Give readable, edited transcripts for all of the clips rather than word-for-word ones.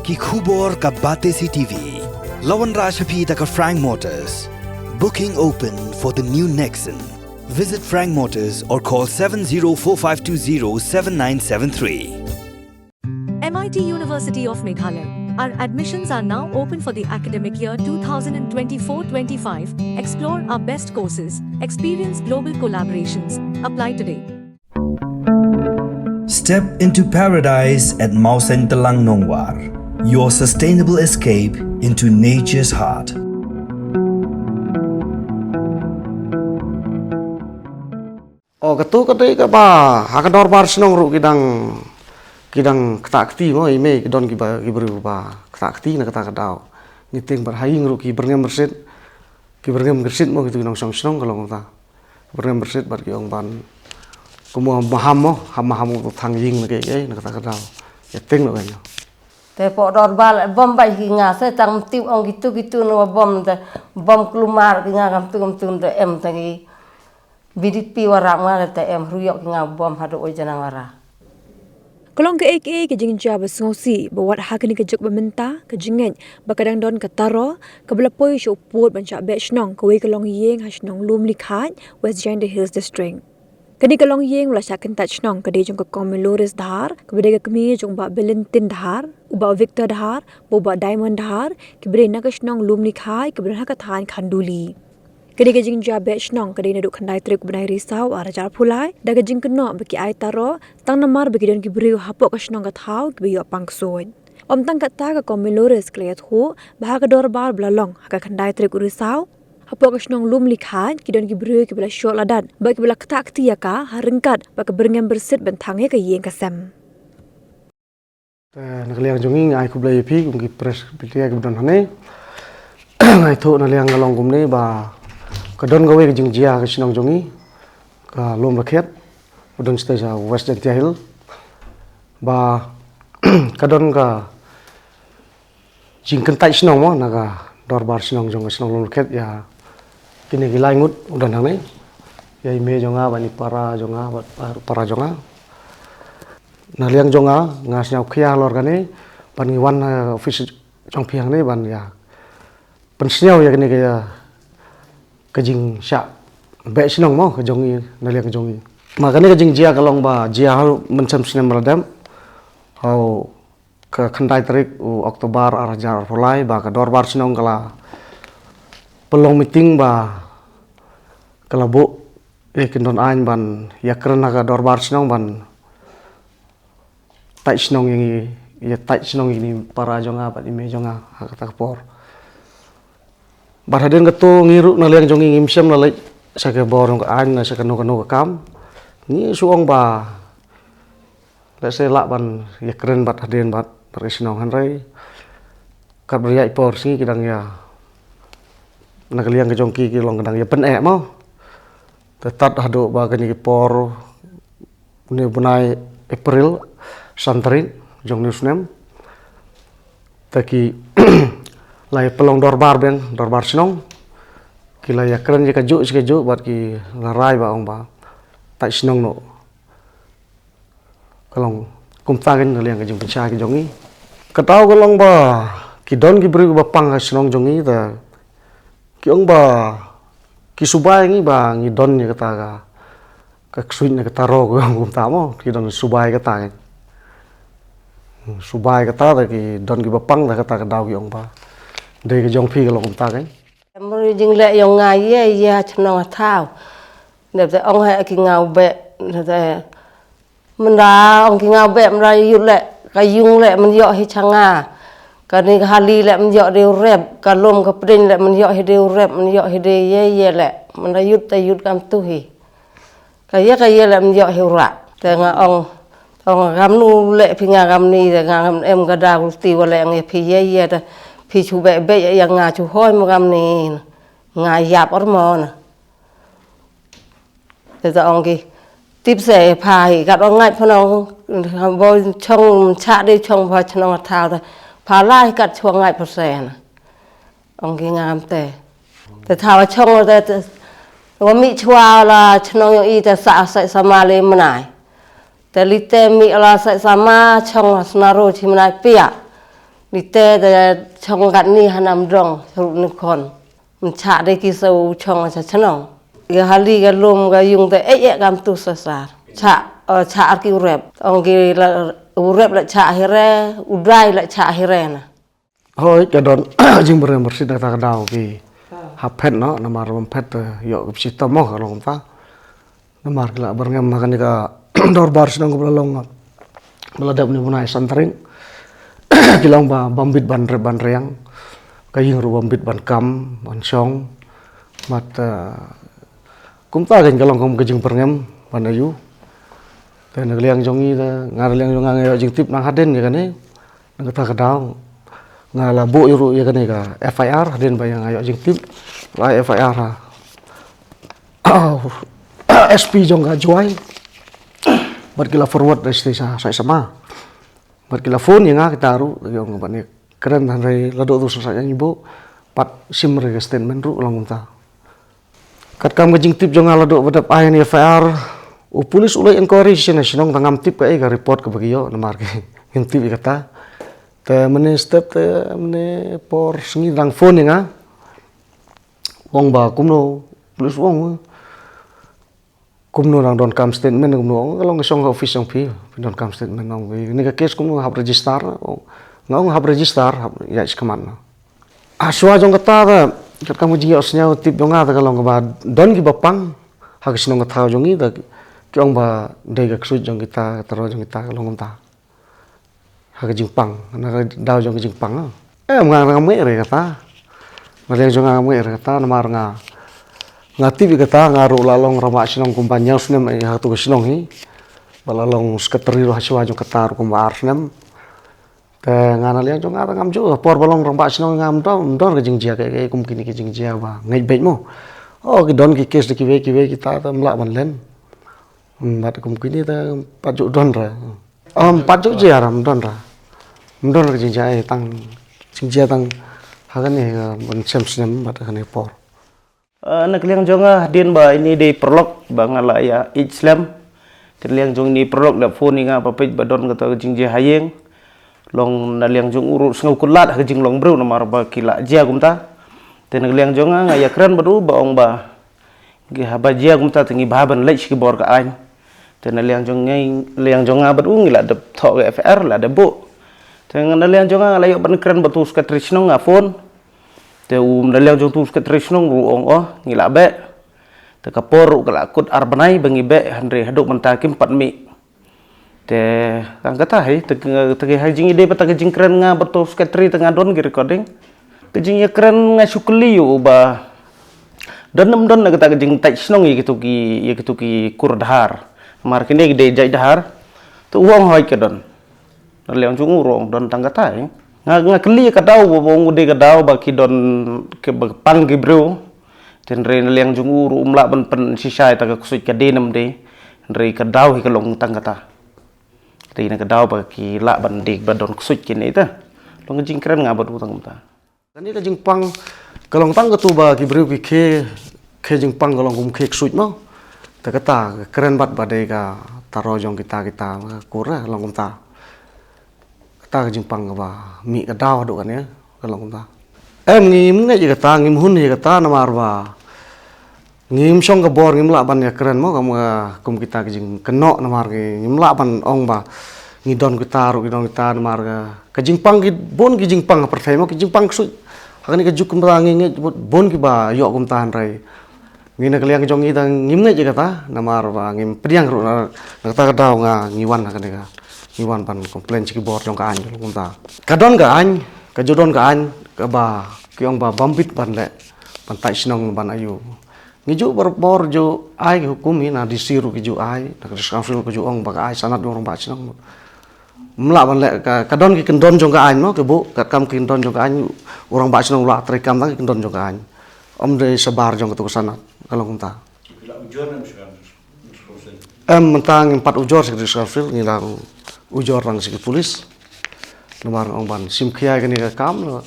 ki khubor ka bate si TV. Lawan Rashapi taka Frank Motors. Booking open for the new Nexon. Visit Frank Motors or call 7045207973. MIT University of Meghalaya. Our admissions are now open for the academic year 2024-25. Explore our best courses, experience global collaborations. Apply today. Step into paradise at Mausen Telang Nongwar. Your sustainable escape into nature's heart. Oh, ketu ka ba hakador bar senong ru kidang ketakti mo ime kidon kiberi ba ketakti na kata kadau ngiting berhaing ru ki berngem bersit mo gitu nong senong kalau ngata berngem bersit bar ki ong ban kumu maham mo thang ying na ke na kata kadau ya ting lo kanyo te po dor bal bom bai hinga se tang tiu ong gitu no bom kelumar ki ngam tum de em tangi bidit pi warang ngala te em ruyok ngam bom hado oi janang wara Kolong ke ke jing jaba ngosi bawat hakni ke jok bementa ke jingen bakadang don kataro ke belapoi sho put bancha be snong ke we kolong yeng hasnong lum likhat West Janda Hills District. Kani kolong yeng wala saken touch nong ke de jong ke Komilores dhar ke bede ke kemi jong ba Belentin dhar uba Victor dhar boba Diamond dhar ke bede na ke snong lum likhat ke bede ka than khanduli. Kini ke jing jabe snong kini naduk khandai trek benai risau arajar pulai daga jing keno beki ai taro tang namar beki don kibriu hapok ke snong ka thau ke biyo pangsoin om tang kata ka Komilores kliat hu bah ka dor bar blalong ka khandai trek risau hapok ke snong lum likhan ki don kibriu ki bela shol ladan ba ki bela kata akti ya ka harengkat ba ke berngem bersit bentange ke yeng kasem nakaliang jongi ngai ku blai pi kum ki pres pitia ki don hane ngai tho naliang ngalong kum ne ba kadon gawe ke jing jia ke sinong jongi ka lom rakhet udon sta ja West Janda Hill ba kadon ka jing kentai sinong mo naga dorbar sinong jong sinong lom rakhet ya kini gilai ngut udon hang ne ya ime jonga bani para jonga na liang jonga ngas nyau khia lor gane ban ngiwan office jong phiang ne ban ya pensnyau ya kini ke ya kajing syak be sinong mo kajongi naliang kajongi makane kajing jia kalong ba jia mencam sinem radam au ke khandai tarik Oktober arajar polai ba ka dorbar sinong kala pelong meeting ba kala bo kendon ain ban ya kerana ka dorbar sinong ban tai sinong yang ya tai sinong ini para jonga ba ime jonga kata por Barhaden ketu ngiru naliang jongi ngimsem lalai sake borong ke an na sake no kam ni suong ba la se la ban ya keren bat haden bat persinong hanrai kat beria ipor singi kidang ya nakaliang ke jongki ki long kedang ya pen mo tetat hado ba kani ki por ne bunai April santrin jong newsnem taki lai pelong dorbar sinong kila ya keren je kaju bat ki larai ba ong ba tai sinong no kalong kumtagen ngaliang ka jing pencha ki jongi katau kalong ba ki don ki beri ba pang sinong jongi ta ki ong ba ki subai ngi ba ngi don ni kata ka ksuin na kata ro ko kumta mo ki don subai kata ki don ki ba pang ta kata ka dau ki ong ba đây cái dòng phi cái lồng ta cái mori jing le yong ngai ye chno thao ne te ong ha ki ngau be ne te mình ra ong ki ngau be mình ra yu le ka yung le mình yo hi changa ka ni hali le mình yo de rep ka lom ka prin le mình yo hi de rep mình yo hi de ye le mình ra yut te yut kam tu hi ka ye le mình yo hi ra te nga ong gam nu le phi nga gam ni te nga em ga da ti wa le ngi phi ye te phi chu be yang nga chu hoi mo gam ni nga yap or mo na te ta ong ki tip se phai ga ong ngai phano bo chong cha đi chong pha chong thao ta pha lai kat chuang ngai pha se na ong ki ngam te thao chong te wa mi chwa la chong yo i te sa sama le manai te li te mi la sa sama chong snaro chi manai pia Di te da chong kat ni hanam dong seru ni kon. Mencak de kisau chong sa chenong. Ga hali ga lom ga yung te gam tu sasar. Cak arki urep. Ong ki urep la cak hire, udai la cak hire na. Hoi ka don jing bere bersih da ta dau ki hapet no namar pet yo ke sita mo ka long ta. Namar kala berngam makan ka dor bar sedang ko long. Meladap ni bunai santring. Kilang ba bambit ban reang. Kaying ru bambit ban kam ban song. Mat kum ta kan kalong kum kejing berngam ban ayu. Te nagliang jongi da ngar liang jong ngai jing tip nang haden ya kan ni. Nang ta ka dau. Ngala bu yuru ya kan ni ka FIR haden ba yang ayo jing tip. La FIR ha. SP jong ga juai. Mat kila forward da stesa sai sama. Mat kila phone yang kita ru yung ban ni keren han rai lado tu sa yang ibu pat sim re statement ru long ta. Kat kam jing tip jong lado badap ai ni FIR. O pulis ulai inquiry sina sinong tangam tip ka ga report ka bagiyo namar ke yung tip kata. Te mene step te mene por sengi dang phone nga. Wong ba kumno pulis wong. Kumno dang don kam statement kumno kalong song office song pi don kam statement nong ni ka case kumno hab register ngong hab register ya iskaman. Aswa jong kata da kat kam ji osnya tip jong ga kalong ba don ki bapang hak sinong ka jong i da kyong ba dai ga ksut jong kita taro jong kita kalong ta. Hak jingpang na daw jong jingpang. Ngang me re kata. Mare jong ngang me re kata namar nga ngati kata ngaru lalong rama sinong kumpanya usnem ai hatu sinong hi. Balalong sekretari ro haswa jong kata ro kumbar snem. Te ngana liang jong ngam ju por balong rama sinong ngam don ke jingjia ke kum kini ke jingjia ba ngai bet mo. Oh ki don ki kes de ki we kita ta mla ban len. Mat kum kini ta paju don ra. Paju je aram don ra. Don ke jingjia jingjia tang hagan ni ban sem snem mat kan por. Nak liang jonga hadin ba ini di prolog bangala ya Islam. Liang jong ni prolog da phone nga papej badon kata jingjia hayeng. Long na liang jong uru sengau kulat ha jing long bro namar ba kila jia gumta. Te nak liang jonga nga ya kran badu ba ong ba. Gi haba jia gumta tengi baban lech ki bor ka ain. Te na liang jong ngai liang jonga badu ngila de thok ke FR la de bu. Te na liang jonga la yo ban kran batu ska trisno nga phone. Te na liang jong tu ska trisno ru ong ngila be. Te kapor kala kut arbanai bangi be hanre haduk mentakim 4 mi. Te kang kata hai te hai jing ide pata jing keren nga betul sekretari tengah don ki recording. Ke jing ya keren nga sukli yo ba. Don na kata jing tai snong ye gitu ki kurdhar. Mar kini ide jai dahar. Tu wong hoi ke don. Na leong jung urong don tang kata hai. Nga kli ka daw wong ude ka daw ba ki don ke pang ki bro. Ten re na leong jung uru umla ban pen sisai ta ka kusut ka denam de. Re ka daw hi ka long tang kata. Thì nó cái đau và kỳ lạ bẩn đi và đòn sụt cái này ta long cái jing keren ngabadu tang ta Kani ka jingpang kalong tang tu ba ki bru ki ke jingpang kalong kum ke sut mo. Ta kata keren bat badai ka taro jong kita kura kalong kum ta. Kata ka jingpang ba mi ka daw do kan ya kalong kum ta. Ngim ngai ji kata ngim hun ji kata namar ba. Ngim song ka bor ngim la ban ya keren mo kum kita ki jing kenok namar ki ngim la ban ong ba. Ngidon kita namar ka jingpang ki bon ki jingpang pertai mo ki jingpang sut. Hakani ka jukum ta ngi bon ki ba yo kum tahan rai. Ngina kaliang jong ita ngim ngai kata namar ba ngim priang ru na kata ka daw nga ngiwan hakani ka. Ngiwan ban komplain ki bor jong ka an kum ta. Kadon ka an, ka jodon ka an ka ba kyong ba bambit ban le ban tai sinong ban ayu. Ngiju bor jo ai hukum ina disiru ki ju ai nak diskafil ki ju ong ba ai sanat orang ba sinong. Mla ban le kadon ki kendon jong ka an mo ke bu kat kam kendon jong ka an orang ba sinong la trekam ta kendon jong ka an. Om de sebar jong ke sanat kalau kunta. Mentang 4 ujor sik diskafil ngilang ujor rang sik polis. Nomor ong ban sim khia kani ka kam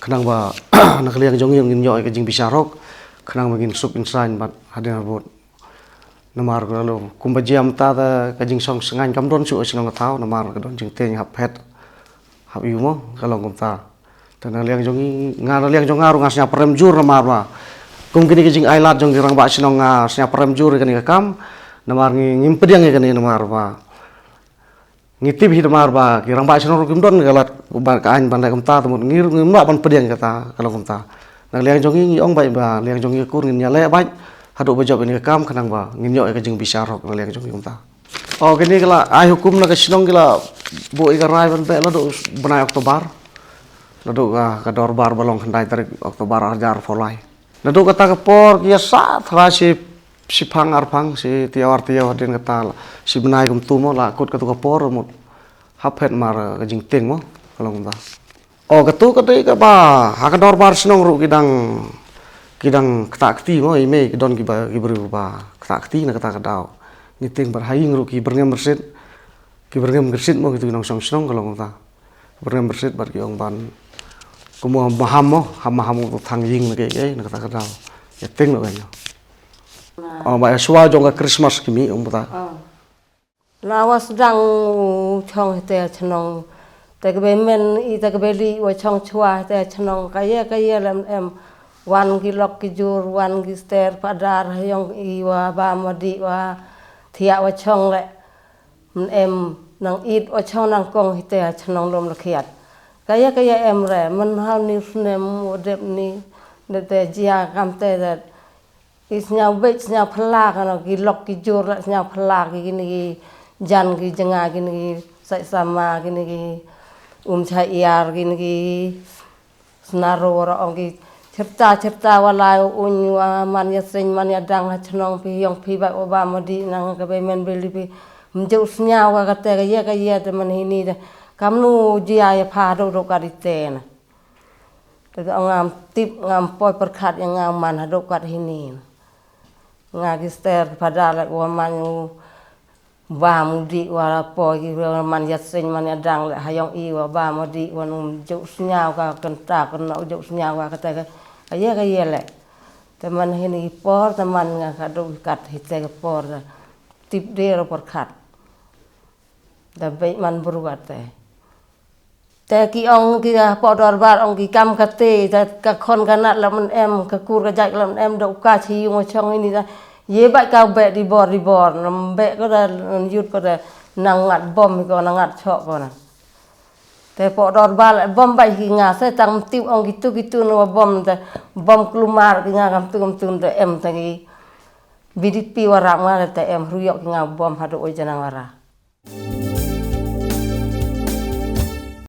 kenang ba nak liang jong yang nyoy ka jing bisarok. Kenang magin sup insan bat hadin bot namar kalau kumbajiam ta kajing song sengan kam don su sinong tau namar ka don jing teng hap het hab iu mo kalong kumta dan liang jongi liang jong ngaru ngasnya perem jur namar ba kum kini kijing ailat jong dirang ba sinong ngasnya perem jur kani kam namar ngimpediang kani namar ba ngitip hi namar ba kirang ba sinong rukim don galat ba kain bandai kumta temut ngir ngimba ban pediang kata kalong kumta nang liang jongi ong bai ba liang jongi kur ngin nyale bai hadu bajab ini kam kanang ba ngin yo kijing bisarok liang jongi kumta oh kini kala ai hukum na kasinong kala bu ikarai ban pe lado benai Oktober lado ka dorbar balong khandai tarik Oktober ajar folai lado kata kepor kia sa thra si pang arpang si tiawar din kata si benai kum tu mo la kut katu kepor mo hapet mar kajing ting mo kalau kumta oh katu kata ka ba ha ka dorbar sinong ru kidang kata kti mo ime kidon kibru ba kata kti na kata kadau ngiting berhaing ru ki berngem bersit mo gitu nong song sinong kalau ngota berngem bersit bar ki ong ban kumo maham tu thang ying na ke na kata kadau ya ting lo kanyo oh ba swa jong ka Christmas kimi ong buta lawas dang chong te chnong te ke men I te ke li wa chong chua te chnong kaya lam em wan ki lok ki jur wan ki ster padar yong I wa ba madi wa thia wa chong le em nang it wa chong nang kong te chnong lom la khiat kaya em re man hau ni snem dep ni de te jia kam te da isnya bech nya phla kana ki lok ki jur la nya phla ki ni jan ki janga ki ni sai sama ki ni chai yar ki ni snaro ra ong ki cerita walai unwa man ya sing man ya dang chnong pi yong pi ba obama di nang ka be men beli pi mjau snya wa ka te ka ya te man hini de kam nu jia ya pha do ka di te na te ngam tip ngam poi perkhat yang ngam man do ka hini nga ki ster pada la wa man ba mu di wa poi ki man ya sing man ya dang la hayong I wa ba mu di wa nu mjau snya ka kenta ka no mjau snya wa ka te kaya le teman hini por teman nga kado kat hite por tip de ro por khat da be man buruat te ki ong ki po dor bar ong ki kam kate ka khon kanat lam em ka kur ka jak lam em do ka chi ngo chong ini da ye ba ka be di bor nam be ko da yut ko da nang ngat bom ko nang ngat chok ko na te po dor bal bom bai ki nga se tang tiu ong gitu no bom te bom klumar ki nga kam tu te em te ki bidit pi wara ma te em ruyok ki nga bom hadu o janang wara